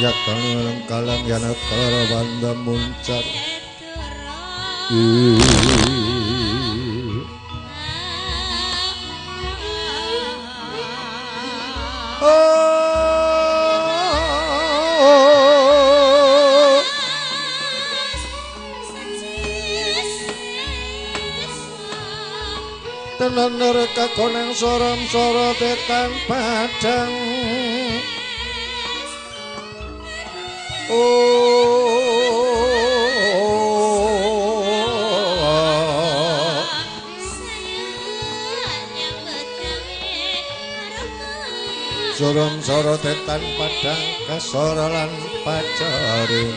Yakang kalang yana kala wanda muncar tenan reka koneng soram-soro tetan padang soram-soro tetan padang kasora lan pacaring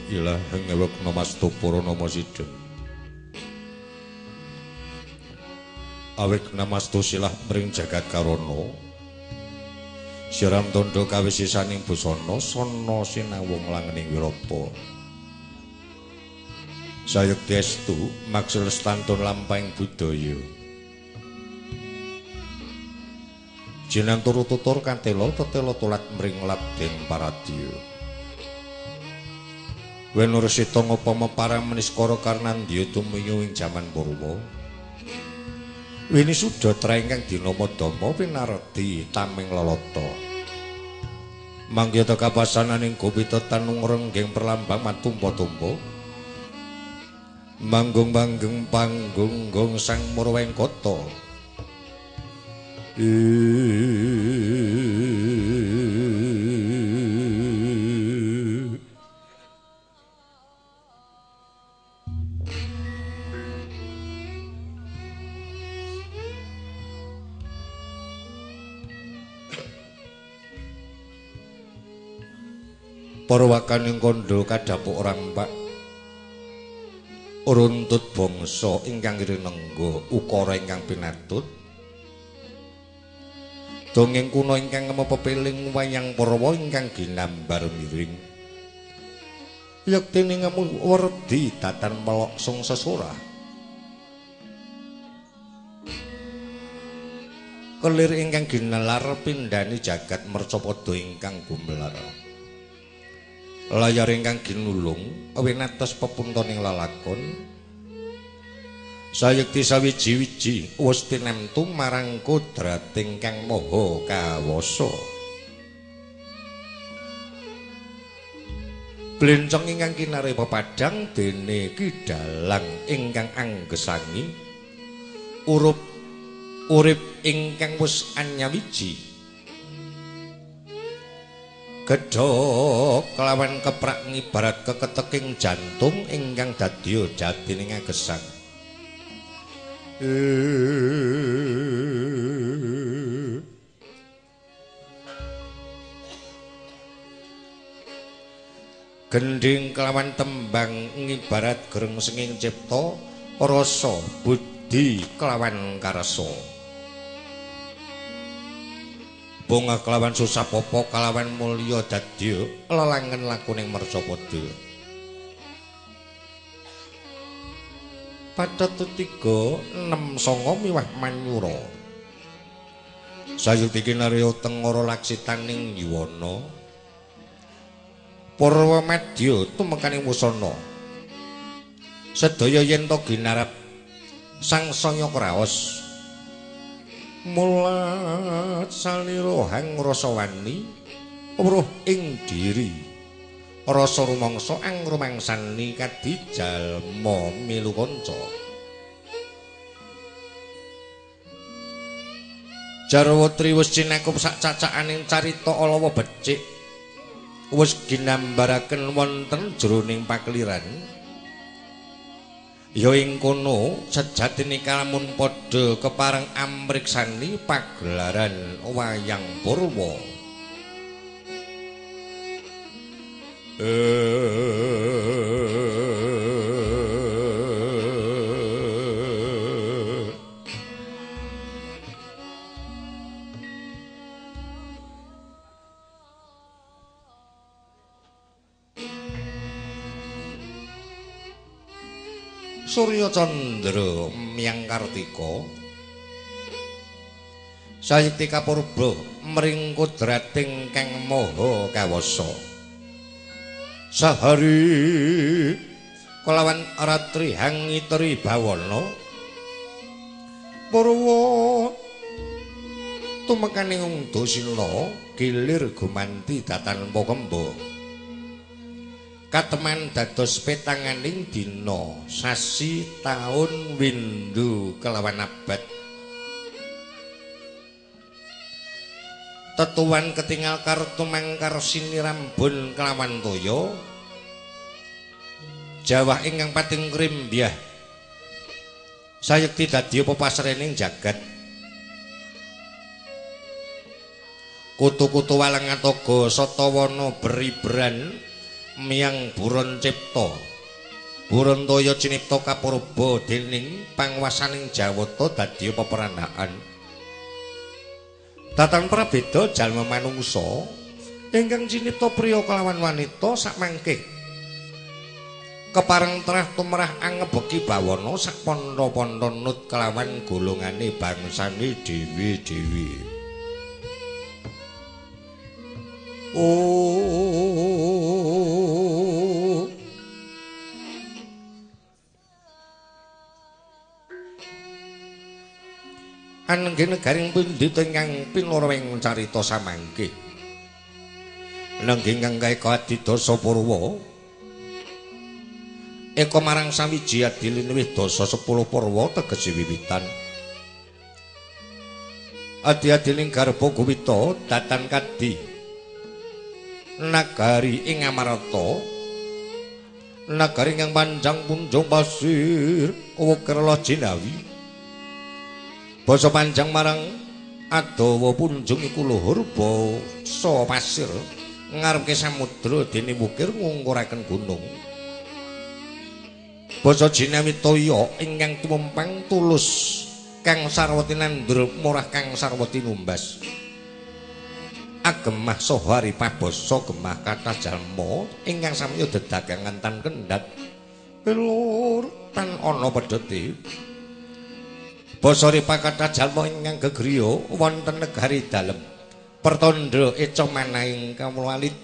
Ilahing ewek namastu para nama sideng awek namastu silah mring jagat karana siram tondo kawisisaning busana sana sinawung langening wirata sayekti estu maksud stantun lampahing budaya jeneng turu-tutur kantela tetela tulat mring labdeng paradya Wenur sita ngopama parang meniskara Karnandya tumiyu ing jaman Purwa. Wini Sudatra ingkang dinama Dama pinareti taming lelata. Manggih teka pasananing Gopita tanung renggeng perlambang matumpa-tumpa. Manggung-manggung panggung gong sang Murwengkata. Parwakaning kandha kadhapuk orang Pak runtut bangsa ingkang rinengga ukara ingkang pinatut dongeng kuna ingkang mepepeling wayang Parawa ingkang ginambar miring yektine ngemu werdi datan meloksung sesora kelir ingkang ginelar pindhani jagat mercapada ingkang gumelar layar ingkang ginulung winates pepuntaning lalakon sayekti sawiji-wiji wis tinemtu marang kodrating kang maha kawasa blencong ingkang kinare pepadang dene kidalang ingkang anggesangi urip ingkang wis anyawiji gedhok kelawan keprak ngibarat keketeking jantung ingkang dadya jatining agesang gending kelawan tembang ngibarat gereng senging cipta rasa budi kelawan karsa bunga kelawan susah popo kelawan mulya dadya lelangen lakuning mercapada Pathet 3 6 9 miwah manyura sayekti kinarya tengara laksitaning yuwana Purwa madya tumekaning wusana sedaya yen to ginarep sangsaya kraos mulat salirohang rasa wani weruh ing diri rasa rumangsa angrumangsani kadi jalma milu kanca Jarwatri wis cinakup sak cacakaning carita alawa becik wis ginambaraken wonten jroning pakliran Ya ing kono sejatine kalamun padha kepareng amriksani pagelaran wayang Purwa. Surya Candra Myang Kartika sayekti kapurba mring kudrating kang maha kawasa sahari kelawan ratri hangitri bawana Purwa tumekaning Dasina gilir gumanti datanpa kemba kateman dados petanganing dina sasi taun windu kelawan abad tetuan ketingal kartu mangkar sinirambun kelawan toya jawah ingkang pating krimbyah sayekti dadi pepasrening jagat kutu-kutu walang atoga satawana beribran Myang Buron Cipta Burontaya cinipta kapurba dening pangwasaning Jawata dadi peperanaan datan prabeda jalma manungsa ingkang cinipta priya kelawan wanita sakmangke kepareng trah tumrah angebeki bawana sak pantha-pantha nut kelawan golongane bangsane dewi-dewi Anengge negaring pundhit ingkang pinurwing carita samangke nenggih ingkang kaeka adidasa Purwa eka marang sawiji adilinwih dasa 10 Purwa tegese wiwitan adi-adining garba Gowita datan kadi nagari ing Amarata nagari ingkang panjang punjung pasir Kerala Jinawi basa panjang marang adawa punjung iku luhur basa pasir ngarepke samudra dene wukir ngungkuraken gunung basa Jinawi toya ingkang tumumpang tulus kang sarwati nandur murah kang sarwati numbas agemah saha haripabasa gemah kathah jalma ingkang samya dedagangan tan kendhat lur tan ana pedhete basa ripakathah jalma ingkang gegriya wonten negari dalem pertandha eca manahing kawulit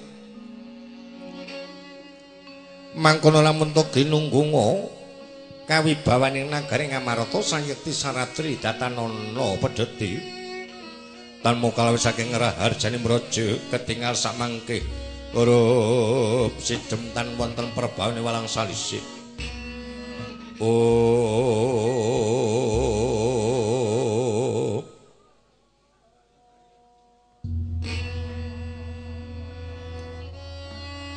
mangkono lamun toge nunggunga kawibawaning nagari Ngamarata sayekti saratri datanana pedhete tanmo kalawi saking raharjane mraja ketingal samangke urup sidhem tan wonten perbawane walang salisih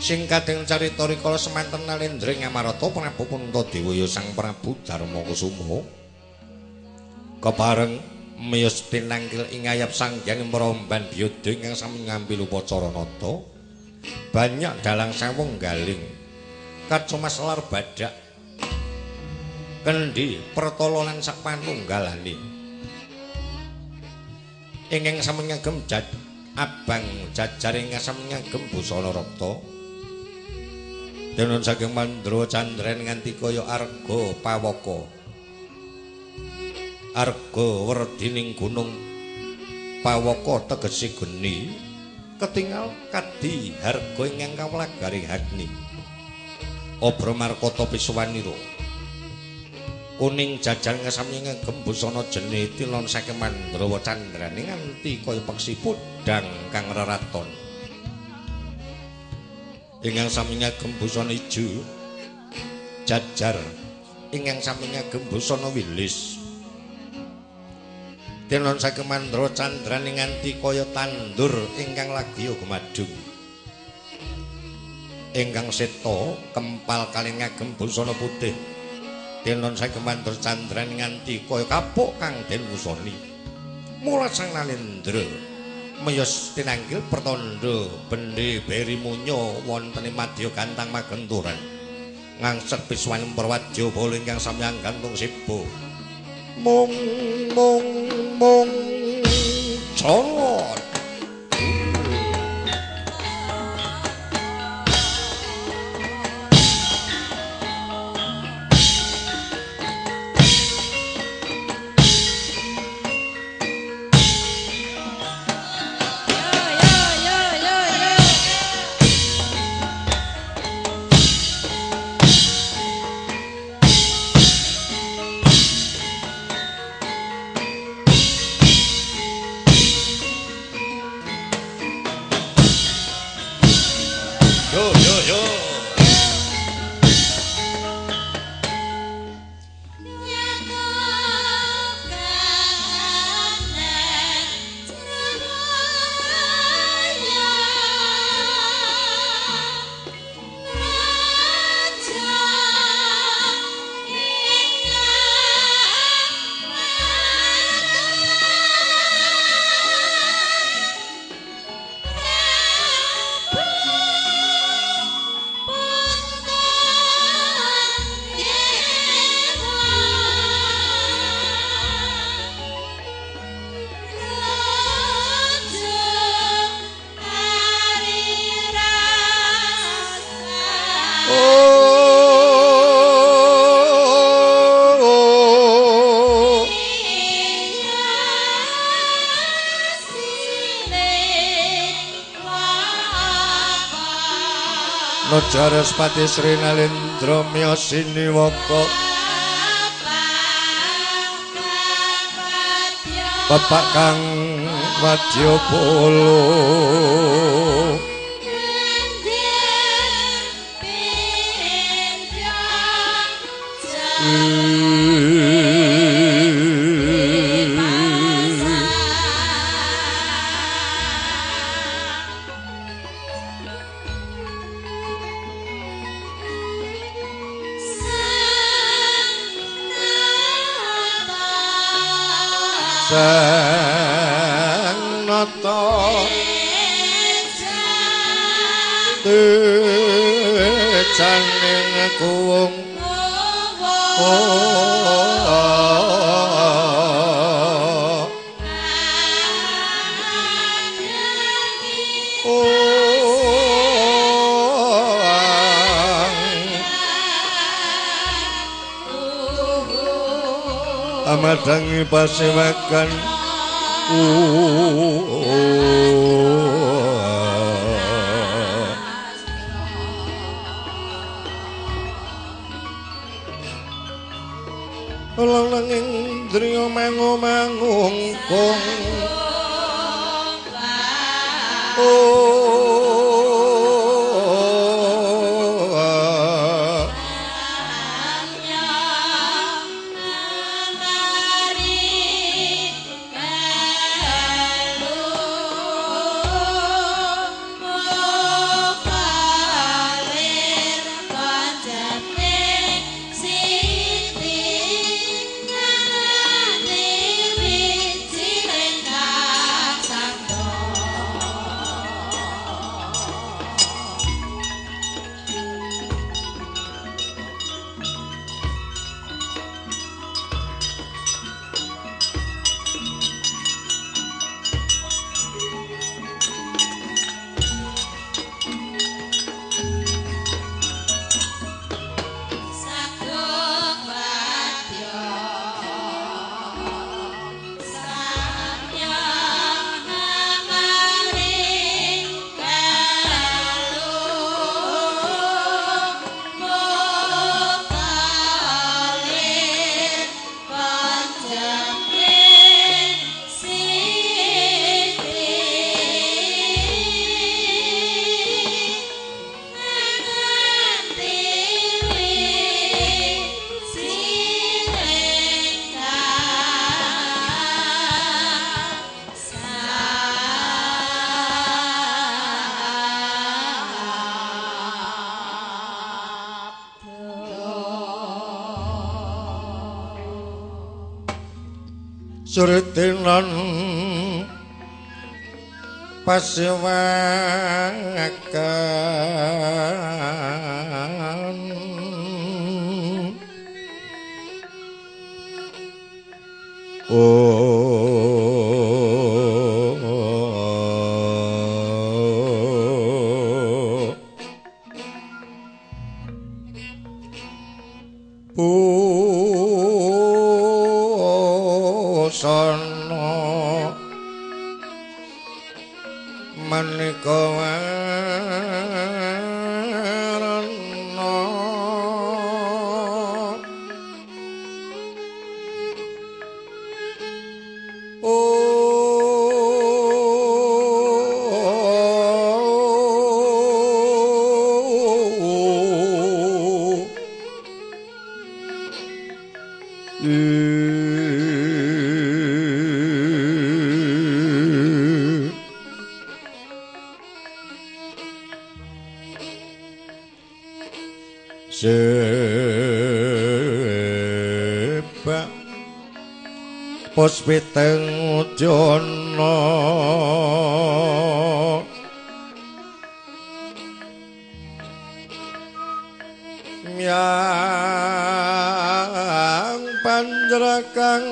sing kadang carita rikala semanten Nalendra Ngamarata Prabu Puntadewa Sang Prabu Darmakusuma kepareng miyos pinangkil ing ayap sanghyang Mramban Byada ingkang sami ngambil upacara nata banyak dalang sawung galing kacumas lar badak kendi pertala lan sak panunggalane ingkang sami ngagem abang jajar ingkang sami ngagem busana rakta denon saking Mandra Candran nganti kaya arga pawaka arga werdining gunung pawaka tegese geni ketingal kadi harga ingkang kawlagari Agni Obra Markata Piswanira kuning jajar ngasami ngagem busana jene tilon saking Mandrawa Candrane nganti kaya peksi pudhang kang reraton ingkang sami ngagem busana ijo jajar ingkang sami ngagem busana wilis tilon saking Mandrawa Candrane nganti kaya tandur ingkang lagi gumadung ingkang seta kempal kali ngagem busana putih Denon sakemandur candran nganti kaya kapuk kang den wusoni. Mula Sang Nalendra meyos tinanggil pertanda bendhe beri munyo wontene madya gantang magenturan. Ngangset biswaning perwadya bala ingkang samyang gantung sibo. Mung colot. Jaraspati Sri Nalendra miyosini waka Bapak kang Wadyabala Sang nata janing kuwung amadangi pasewakan Langing driya mangungkung Siti Suritinan pasiwakan Pusana manika warna sebab puspiteng udana yang panjrakang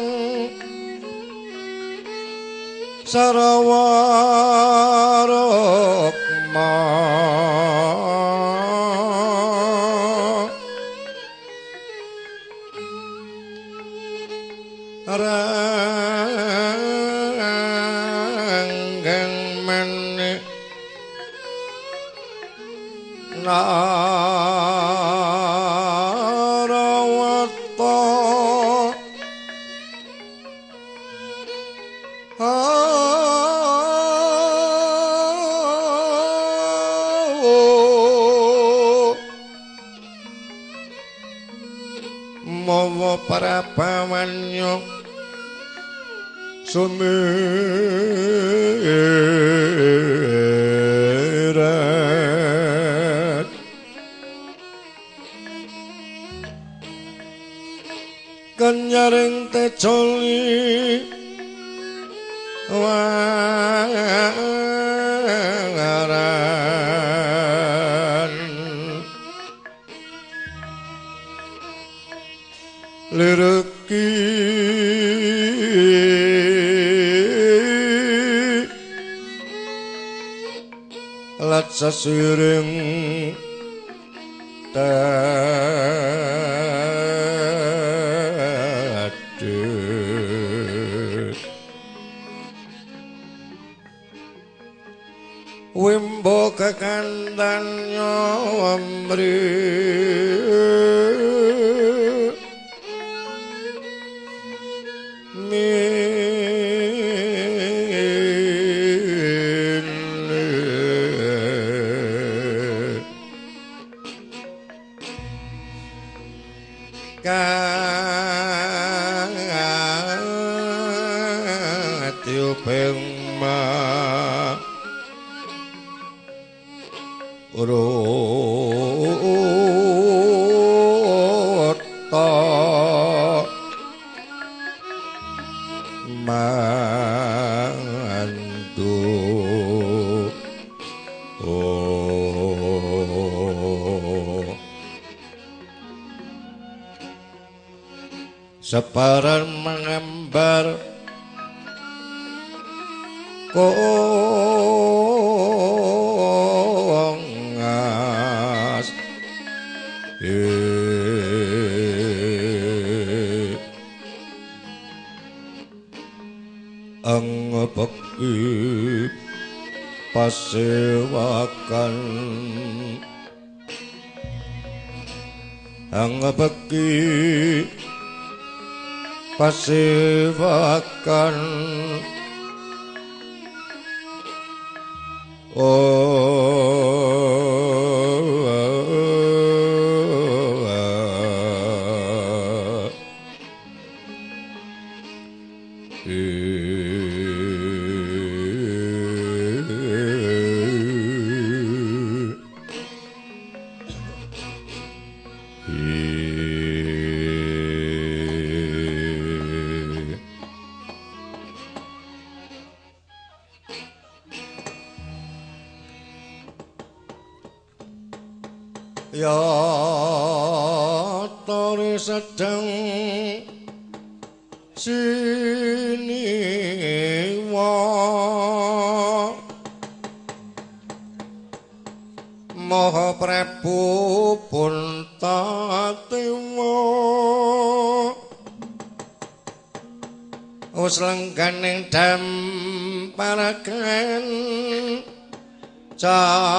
Sarawarukma ranggang manik narawata mawa parapawanyo sumirat kanyaring tecoli wangaran lireki lat sasiring tadek wimbo kekandannya amri katiupeng ma urutta mandu separan mengembar kongas angepeki pasewakan angepeki pasewakan ya tore sedang siniwa Maha Prabu Puntatewa wis lengganing damparaken Cana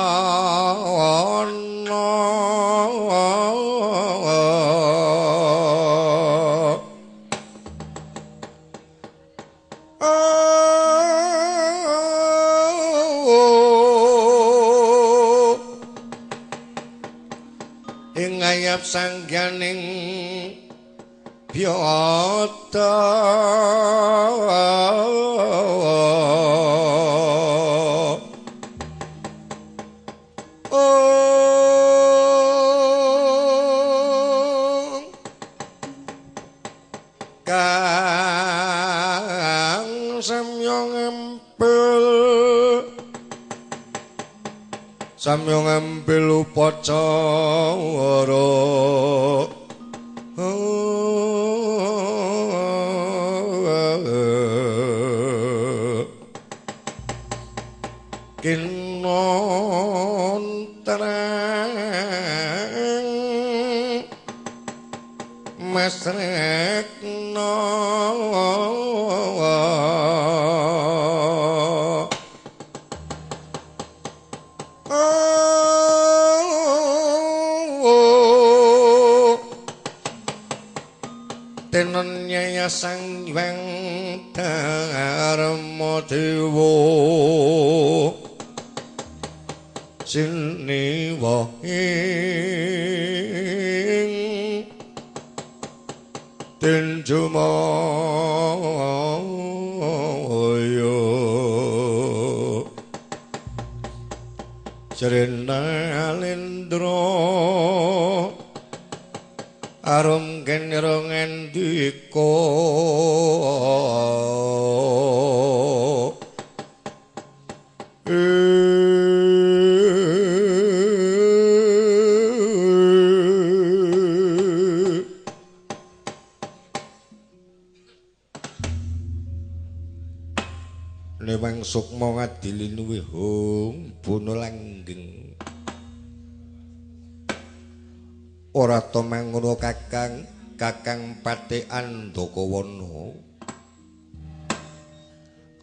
ing ngayap sangganing Byata Kang Samya ngambil upacara kinontrang masrekna tenan nyaya sang hyang Dharma Dewa siniwa ing Tenjumaya Srenalendra arum genira ngendika Newang sukma ngadilinuwe hung bono langgeng ora to mangono Kakang Pati Andakawana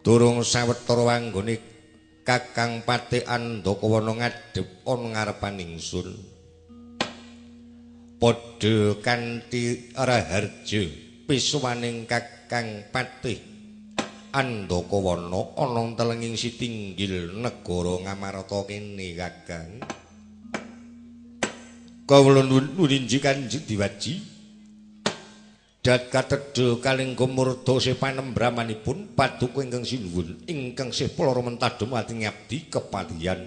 durung sawetara wanggone Kakang Pati Andakawana ngadhep ana ngarepaning ingsun padha kanthi raharja pisuwaning Kakang Pati Andakawana ana telenging sitinggil negara Ngamarta kene Kakang. Kawula nurinji Kanjeng Diwaji. Dat katedha kalengga murda se panembramanipun paduka ingkang sinuwun ingkang sih para mentadhem ati ngabdi kepatihan.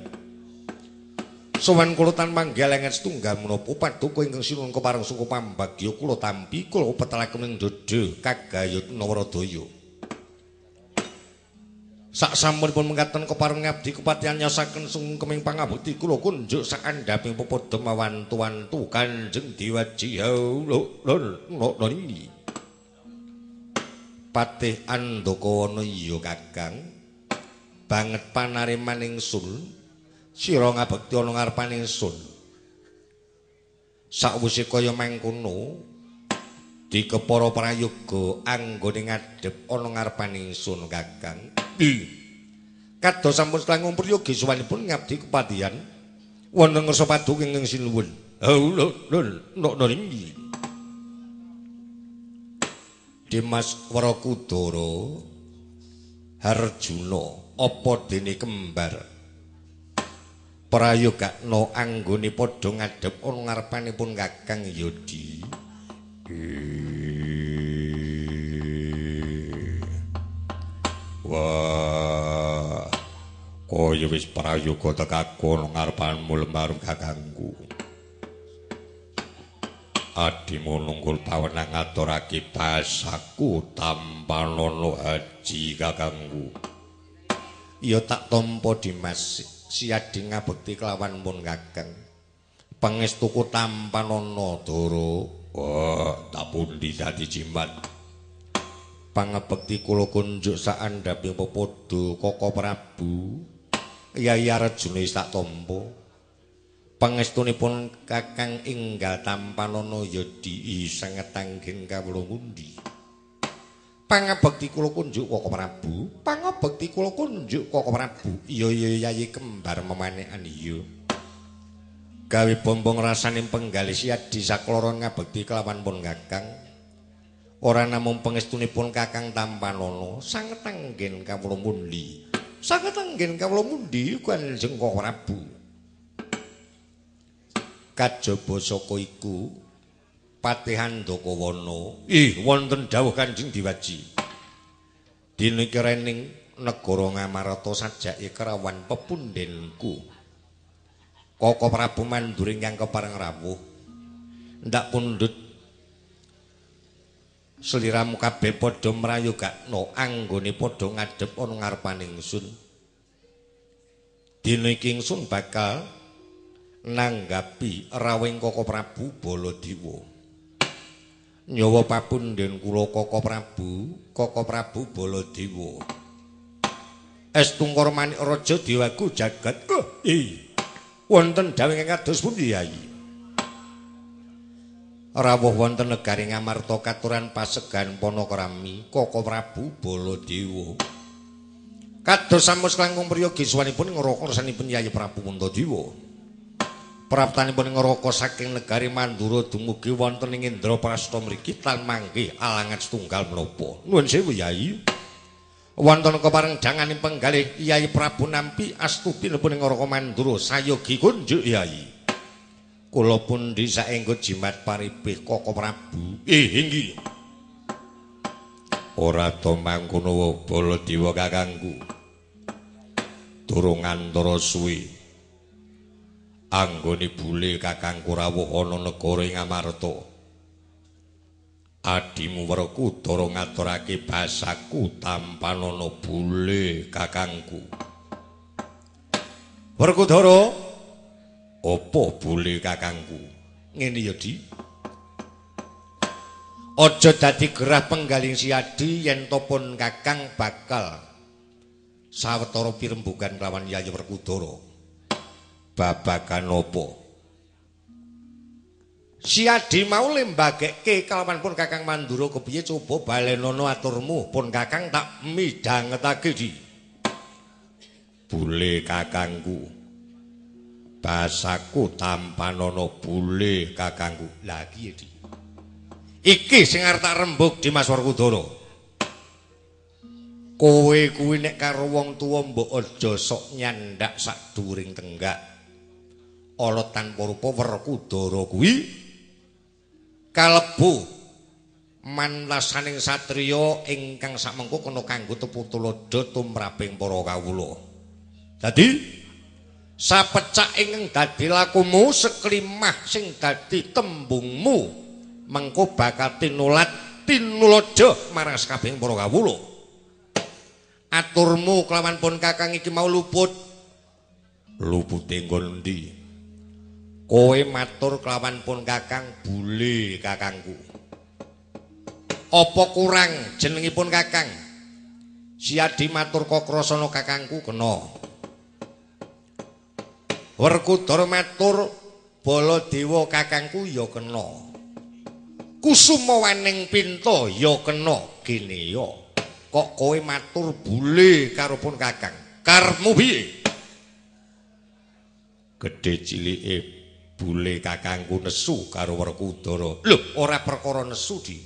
Sowan kula tan manggalengan setunggal menapa paduka ingkang sinuwun kepareng suku pambagya kula tampi kula petelaken ing dada Kagayutna Waradaya. Sak sampunipun mengkaten kepareng ngabdi kepatihan nyasaken sungkeming pangabekti kula kunjuk sakandhaping pepadha mawantu-wantu Kanjeng Diwaji niki. Patih Andakawana iya Kakang. Banget panariman ingsun sira ngabekti ana ngarepaning ingsun. Sakwise kaya mangkono dikepara prayoga anggone ngadhep ana ngarepaning ingsun Kakang. Kados sampun langkung priyogi suwanipun ngabdi kepatihan wonten ngarsa paduka ingkang sinuwun. Lho niki. Dimas Warakudara Harjuna apa dene kembar prayogakna anggone padha ngadhep ana ngarepanipun Kakang Yodi. Wah, kaya wis prayoga tekaku nang ngarepanmu lembarung Kakangku. Adimu nunggul pawenang ngaturake basaku tampanono haji Kakangku. Ya tak tampa Dimas siadi ngabekti kelawan mun Kakang. Pangestuku tampanana Dara. Wah, tak pundi dadi jimat. Pangabekti kula kunjuk saandhaping pepodo Koko Prabu. Yai Arjuna sak tampa. Pangestunipun Kakang Enggal Tampanana ya di sanget anggen kawula pundi. Pangabekti kula kunjuk Koko Prabu. Pangabekti kula kunjuk Koko Prabu. Iya Yai kembar memanekan iya. Gawe bombong rasaning penggalih siadi sakloron ngabekti kelawan pun Kakang. Ora namung pangestunipun Kakang Tampanana sanget anggen kawula pundi. Sanget anggen kawula pundi Kanjeng Koko Prabu. Kajaba saka iku Patihandakawana. Wonten dawuh Kanjeng Diwaji. Dina iki rening negara Ngamarta sajake kerawan pepundhenku. Koko Prabu Mandura ingkang kepareng rawuh. Ndak pundhut sliramu kabeh padha mrayogakna anggone padha ngadhep ana ngarepaning ingsun. Dina iki ingsun bakal nanggapi rawuhing Koko Prabu Baladewa. Nyawa papundhen kula Koko Prabu Baladewa. Estungkara Manik Raja Dewaku jagat. Wonten dawuh ingkang kados pundi Yai? Rawuh wonten negari Ngamarta katuran pasegan Panakrami Koko Prabu Baladewa. Kados samus langkung priya geswanipun ngraka kersanipun Yai Prabu Puntadewa. Praptanipun ngraka saking negari Mandura dumugi wonten ing Indraprasta mriki tan mangke alangan setunggal menapa. Nuwun sewu Yai. Wonten kepareng janganing penggalih Yai Prabu nampi astudinipun ing ngraka Mandura sayogi kunjuk Yai. Kula pundi saengga jimat paribih Koko Prabu. Inggih. Ora to mangkono Baladewa kakangku. Durung antara suwi. Anggone bule kakangku rawuh ana negara ing Ngamarta. Adimu Werkudara ngaturake basaku Tampanana bule kakangku. Werkudara, apa bule kakangku? Ngene ya, Di. Aja dadi gerah penggaling siadi yen to pun Kakang bakal sawetara pirembugan kelawan Yai Werkudara. Babagan apa? Siadi mau lembageke kalawan pun Kakang Mandura kepiye coba balenono aturmu pun Kakang tak midhangetake Di. Bule kakangku. Basaku Tampanana bule kakangku. Lah piye Di? Iki sing arep tak rembug Dimas Werkudara. Kowe kuwi nek karo wong tuwa mbok aja sok nyandak sak dhuwuring tenggak. Ala tanpa rupa Werkudara kuwi kalebu manlasaning satriya ingkang sakmengko kena kanggo tepu tuladha tumraping para kawula. Dadi sapecak ingkang dadi lakumu seklimah sing dadi tembungmu mengko bakal tinulada marang sakabehing para kawula. Aturmu kelawan pun Kakang iki mau luput. Lupute nggon ndi? Kowe matur kelawan pun Kakang bule kakangku. Apa kurang jenengipun Kakang? Siadi matur Kakrasana kakangku kena. Werkudara matur Baladewa kakangku ya kena. Kusumawaning Pinta ya kena. Gene ya. Kok kowe matur bule karo pun Kakang? Karepmu piye? Gedhe cilike bule kakangku nesu karo Werkudara. Lho, ora perkara nesu Di.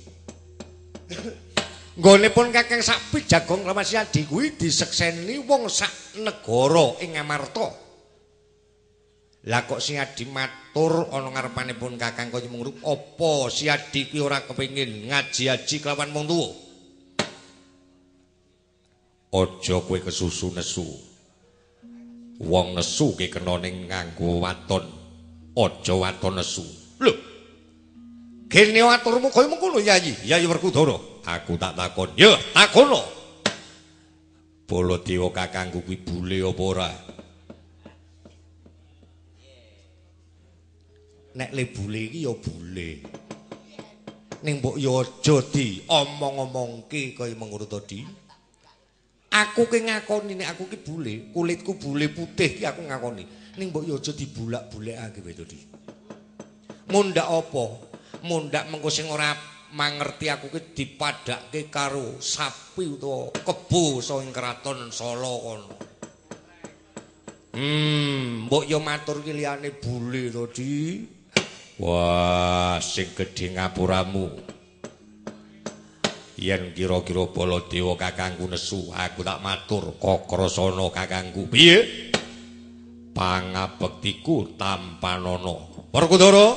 Nggone pun Kakang sapi jagong Rama Siadi kuwi disekseni wong sak negara ing Ngamarta. Lah kok Siadi matur ana ngarepane pun Kakang kaya mengrup apa Siadi kuwi ora kepengin ngaji-aji kelawan wong tuwa? Aja kowe kesusu nesu. Wong nesu ki kena ning nganggo waton. Aja waton nesu. Lho. Gene aturmu kaya mengkono Yai, Yai Werkudara. Aku tak takon. Ya, takono. Baladewa kakangku kuwi bule apa ora? nek le bule iki ya bule. Ning mbok ya aja diomong-omongke kaya mengono to Di. Aku ki ngakoni nek aku ki bule, kulitku bule putih ki aku ngakoni. Ning mbok ya aja dibulak-bulekake wae to Di. Mundhak apa? Mundhak mengko sing ora mangerti aku ki dipadhakke karo sapi utawa kebo saka ing kraton Sala kono. Mbok yo matur ki liyane bule to Di. Wah, sing gedhe ngapuramu. Yen kira-kira Baladewa kakangku nesu, aku tak matur Kakrasana kakangku. Piye? Pangabektiku tampanana. Werkudara,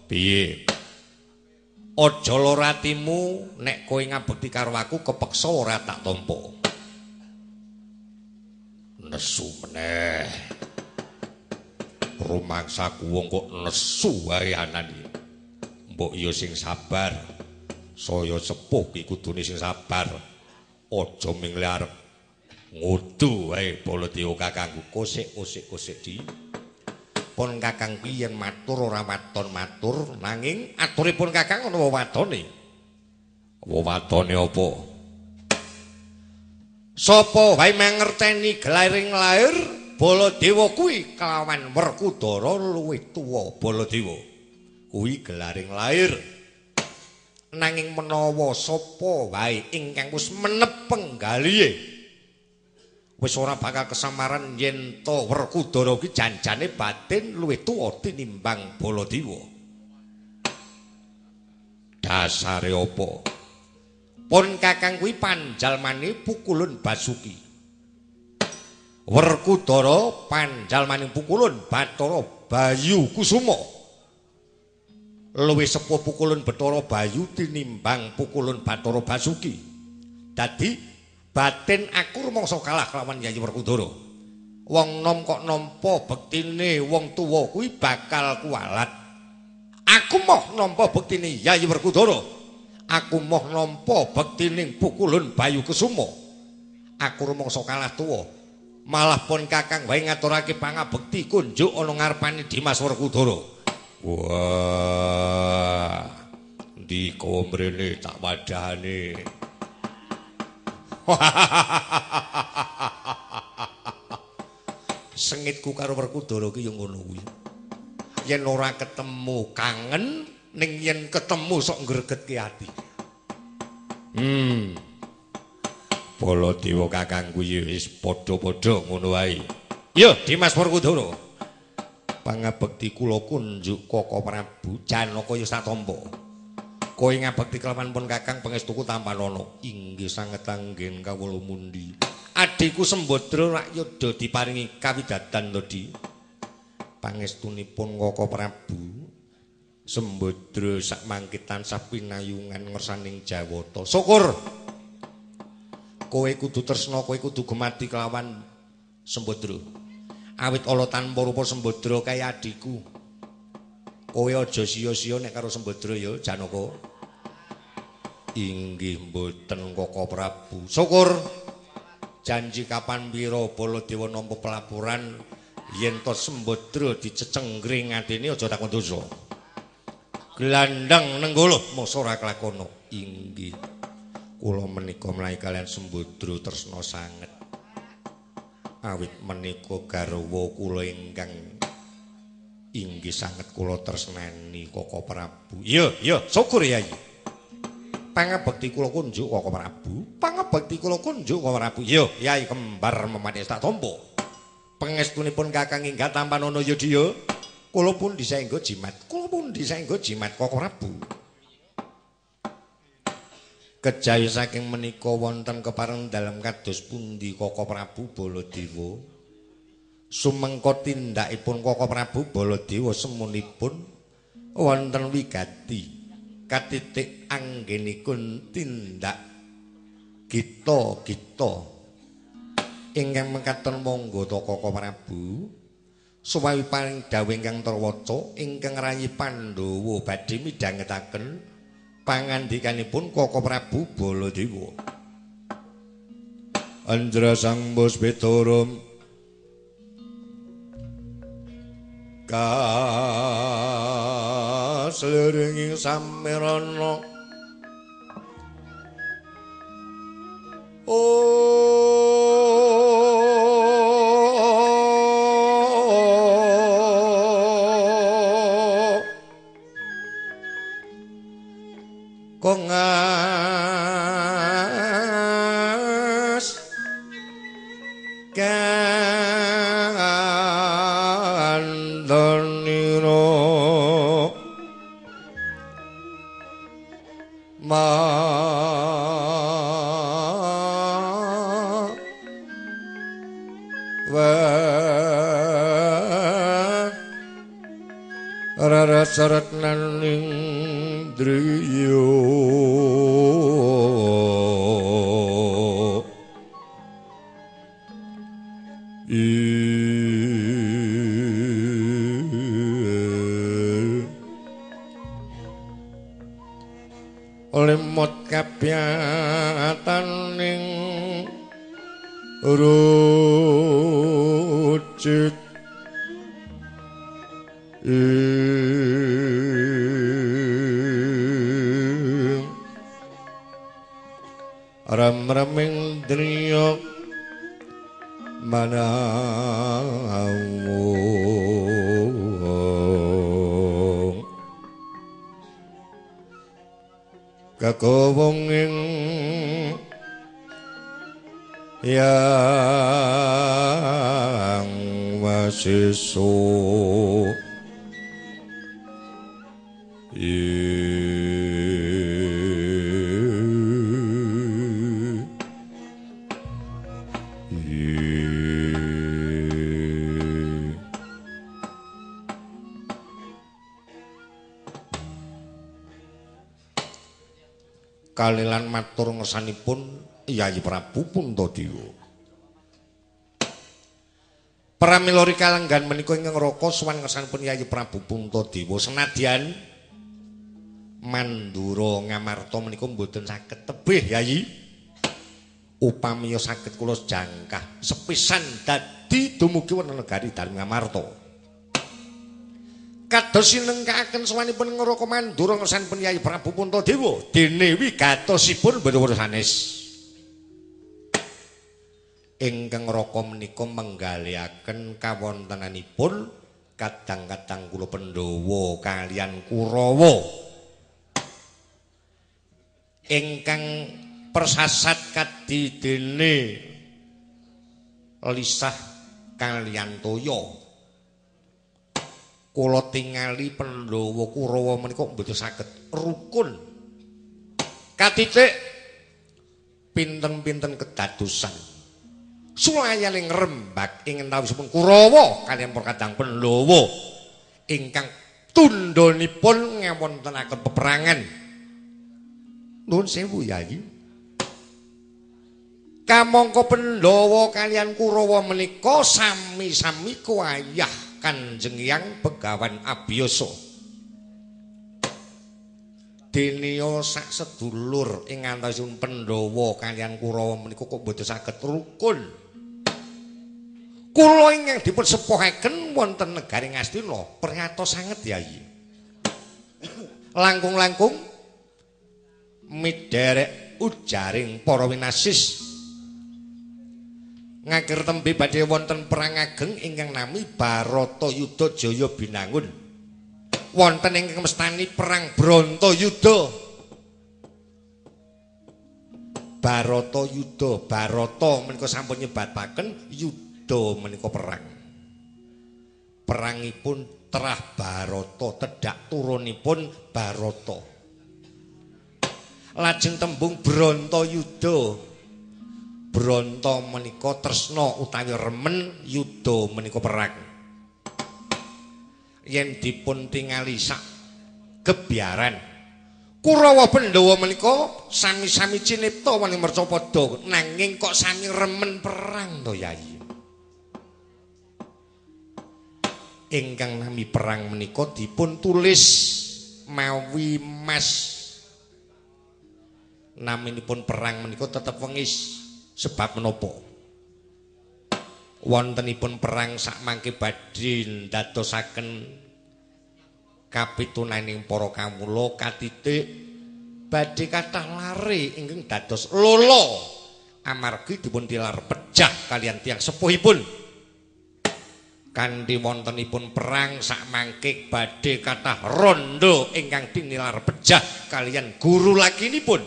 piye? Aja lara atimu nek kowe ngabekti karo aku kepeksa ora tak tampa. Nesu meneh. Rumangsaku wong kok nesu wae anane. Mbok ya sing sabar. Saya sepuh ki kudune sing sabar. Aja ming arep ngudu wae Baladewa kakangku. Kosik Di. Pun kakang ki yen matur ora waton matur nanging aturipun kakang ana wewadone. Wewadone apa? Sapa wae mangerteni gelaring lair Baladewa kuwi kelawan Werkudara luwih tuwa Baladewa. Kuwi gelaring lair. Nanging menawa sapa wae ingkang wis menep penggalihe wis ora bakal kesamaran yen to Werkudara ki janjane batin luwih tuwa tinimbang Baladewa. Dasare apa? Pun kakang kuwi panjalmane pukulun Basuki. Werkudara panjalmaning pukulun Bathara Bayu Kusuma. Luwih sepuh pukulun Bathara Bayu tinimbang pukulun Bathara Basuki. Dadi batin aku rumangsa kalah kelawan Yayi Werkudara. Wong nom kok nampa bektine wong tuwa kuwi bakal kualat. Aku moh nampa bektine Yayi Werkudara. Aku moh nampa bektining pukulun Bayu Kusuma. Aku rumangsa kalah tuwa. Malah pun kakang wae ngaturake pangabekti kunjuk ana ngarepane Dimas Werkudara. Wah. Ndika mrene tak wadahane. Sengitku karo Werkudara ki yo ngono kuwi. Yen ora ketemu kangen, ning yen ketemu sok ngregetke ati. Baladewa kakangku wis padha-padha ngono wae. Yo Dimas Werkudara. Pangabekti kula kunjuk Kaka Prabu Janaka ya satampa. Kowe ngabekti kelawan pun kakang pangestuku tampanana. Inggih sanget anggen kawula mundi. Adhiku Sembadra Rakyada diparingi kawidadan to Di. Pangestunipun Kaka Prabu Sembadra sak mangkitan sapinayungan ngersaning Jawata. Syukur. Kowe kudu tresna, kowe kudu gemati kelawan Sembadra. Awit ala tanpa rupa Sembadra kaya adhiku. Kowe aja sia-sia nek karo Sembadra ya, Janaka. Inggih mboten Kaka Prabu. Syukur. Janji kapan pira Baladewa nampa pelaburan yen to Sembadra dicecenggring atine aja takon dosa. Glandang nengguluh masa ora kelakona. Inggih. Kula menika mlayu kalian Sembadra tresna sanget. Awit menika garwa kula ingkang inggih sanget kula tresnani Kaka Prabu. Iya, syukur Yai. Pangabekti kula kunjuk Kaka Prabu. Pangabekti kula kunjuk Kaka Prabu. Iya, Yai kembar memanis tak tampa. Pangestunipun kakang inggih tampanana ya Diya. Kula pun disaengga jimat. Kaka Prabu. Kejawi saking menika wonten kepareng dalem kados pundi Kaka Prabu Baladewa? Sumengko tindakipun Kaka Prabu Baladewa semunipun wonten wigati katitik anggenipun tindak gita-gita ingkang mekaten monggo to Kaka Prabu suwawi paring dawuh ingkang terwaca ingkang rayi Pandhawa badhe midhangetaken pangandikanipun Kaka Prabu Baladewa. Andra Sang Puspitara slering samirana kongas kandhanira rarasaratnaning driya lemot kapiataning rucik ram-raming driya manawung kakawunging yang wasiso kalilan matur ngersanipun Yayi Prabu Puntadewa. Pramila kalenggan menika ingkang ngraka sowan ngersanipun Yayi Prabu Puntadewa senadyan Mandura Ngamarta menika mboten saged tebih Yayi. Upamiya saged kula jangkah sepisan dadi dumugi wonten negari Dalem Ngamarta. Kados sinengkakaken sawanipun ngraka Mandura ngersanipun Yayi Prabu Puntadewa dene wigatosipun Bathara sanes. Ingkang ngraka menika menggalihaken kawontenanipun kadang-kadang kula Pandhawa kaliyan Kurawa ingkang persasat kadi dene Lisah kaliyan Toya. Kula tingali Pandhawa Kurawa menika mboten saged rukun. Katitik pinten-pinten kedadosan. Sulayaning ngrembak ing antawisipun Kurawa kaliyan Kadang Pandhawa ingkang tundhonipun ngawontenaken peperangan. Nuwun sewu Yayi. Kamangka Pandhawa kaliyan Kurawa menika sami-sami kuwayah Kanjeng Hyang Begawan Abiyasa. Dene sak sedulur ing antawisipun Pandhawa kaliyan Kurawa menika kok boten saged rukun. Kula ingkang dipun sepuhaken wonten negari Ngastina priyata sanget Yayi. Langkung-langkung miderek ujaring para winasis ngakir tembe badhe wonten perang ageng ingkang nami Baratayuda Jaya Binangun. Wonten ingkang mestani perang Bratayuda. Baratayuda, Barata menika sampun nyebataken yuda menika perang. Perangipun terah Barata, tedhak turunipun Barata. Lajeng tembung Bratayuda. Branta menika tresna utawi remen, yuda menika perang. Yen dipun tingali sak gebyaran Kurawa Pandhawa menika sami-sami cinipta wani merca padha nanging kok sami remen perang to Yayi. Ingkang nami perang menika dipun tulis mawi mas. Naminipun perang menika tetep wengis. Sebab menapa? Wontenipun perang sak mangke badhe ndadosaken kapitunaning para kawula katitik badhe kathah lare ingkang dados lolo amargi dipun tilar pejah kalian tiyang sepuhipun kanthi wontenipun perang sak mangke badhe kathah rondo ingkang dinilar pejah kalian guru lakinipun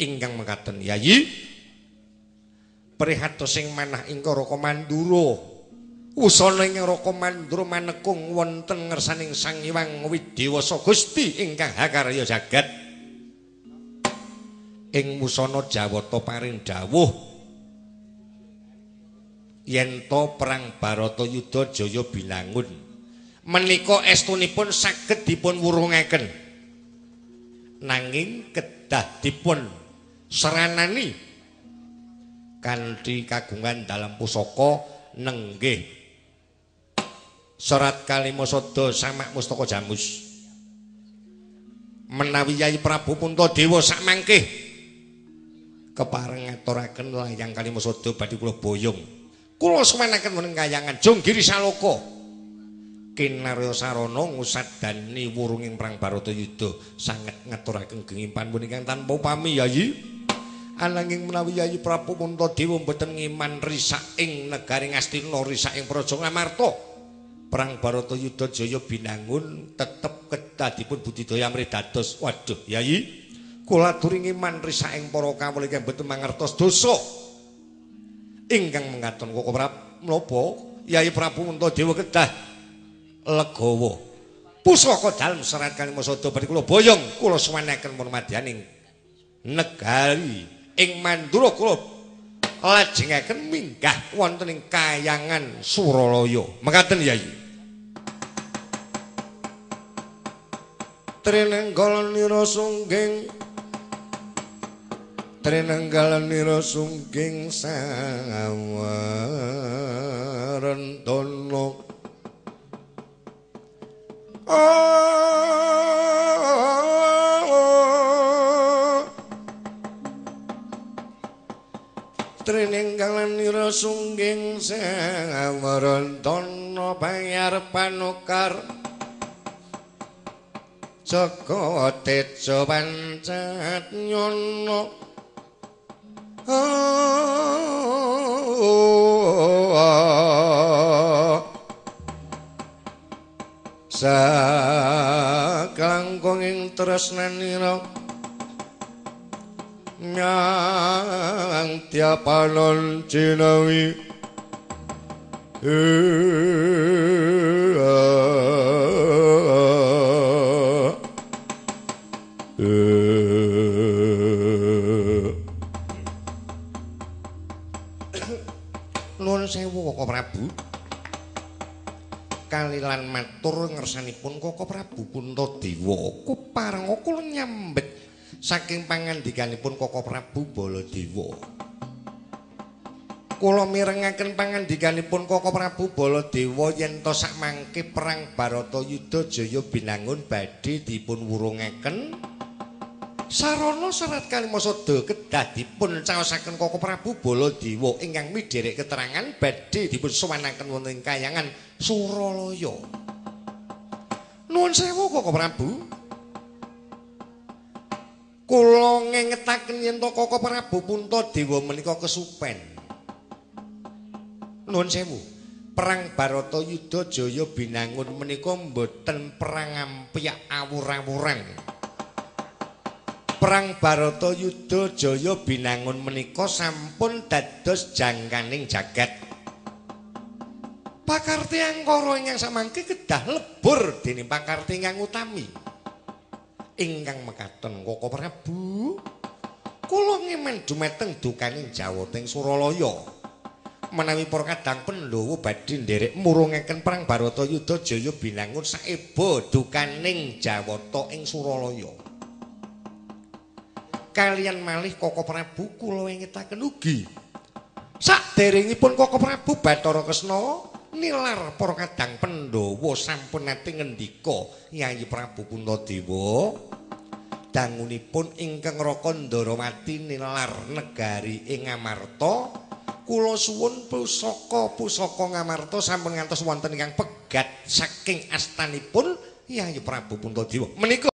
ingkang mekaten Yayi prihatos sing manah ing Raka Mandura usana ing Raka Mandura manekung wonten ngersaning Sang Hyang Widiwasa Gusti ingkang hakarya jagat ing musana Jawata paring dawuh yen to perang Baratayuda Jaya binangun menika estunipun saged dipun wurungaken nanging kedah dipun seranani kanthi kagungan dalam pusaka nenggih Serat Kalimasada Samak Mustaka Jamus menawi Yai Prabu Puntadewa sakmangke kepareng ngaturaken layang Kalimasada badhe kula boyong kula suwanaken wonten kayangan Jonggiri Saloka kinarya sarana ngusadani wurunging perang Baratayuda sanget ngaturaken genging panuwun ingkang tanpa upami Yayi ananging menawi Yayi Prabu Puntadewa mboten ngiman risak ing negari Ngastina risak ing Praja Ngamarta perang Baratayuda Jaya binangun tetep kedah dipun budidaya amrih dados waduh Yayi kula aturi ngiman risak ing para kawula ingkang mboten mangertos dosa ingkang mengaton kok menapa Yayi Prabu Puntadewa kedah legawa pusaka dalem Serat Kalimasada badhe kula boyong kula suwanaken pun madyaning negari ing Mandura kula lajengaken minggah wonten ing Kayangan Suralaya mekaten Yayi Trinenggalanira sungging Trinenggalanira sungging sawarentana Trinenggalanira sungging sawarentana bayar panukar Jaka teja pancat nyono saklangkunging tresnanira nyang tiapanon cinawi Nuwun sewu Koko Prabu kalilan matur ngersanipun Koko Prabu Puntadewa kuparenga kula nyambet saking pangandikanipun Koko Prabu Baladewa kula mirengaken pangandikanipun Koko Prabu Baladewa yen to sakmangke perang Baratayuda Jaya binangun badhe dipun wurungaken sarana Serat Kalimasada kedah dipun caosaken Koko Prabu Baladewa ingkang midherek keterangan badhe dipun suwanaken wonten ing Kayangan Suralaya. Nuwun sewu Koko Prabu. Kula ngengetaken yen to Koko Prabu Puntadewa menika kesupen. Nuwun sewu. Perang Baratayuda Jaya binangun menika mboten perang ampyak awur-awuran. Perang Baratayuda Jaya binangun menika sampun dados jangkaning jagat. Pakarti angkara ingkang samangke kedah lebur dening pakarti ingkang utami. Ingkang mekaten Koko Prabu, kula ngemen dumateng dukaning Jawata ing Suralaya. Menawi para kadang Pandhawa badhe nderek murungaken perang Baratayuda Jaya binangun saeba dukaning Jawata ing Suralaya. Kalian malih Koko Prabu kula ingetaken ugi saderengipun Koko Prabu Bathara Kresna nilar para kadang Pandhawa sampun nate ngendika Yayi Prabu Puntadewa dangunipun ingkang Raka Ndarawati nilar negari ing Amarta kula suwun pusaka ngamarta sampun ngantos wonten ingkang pegat saking astanipun Yayi Prabu Puntadewa. Menika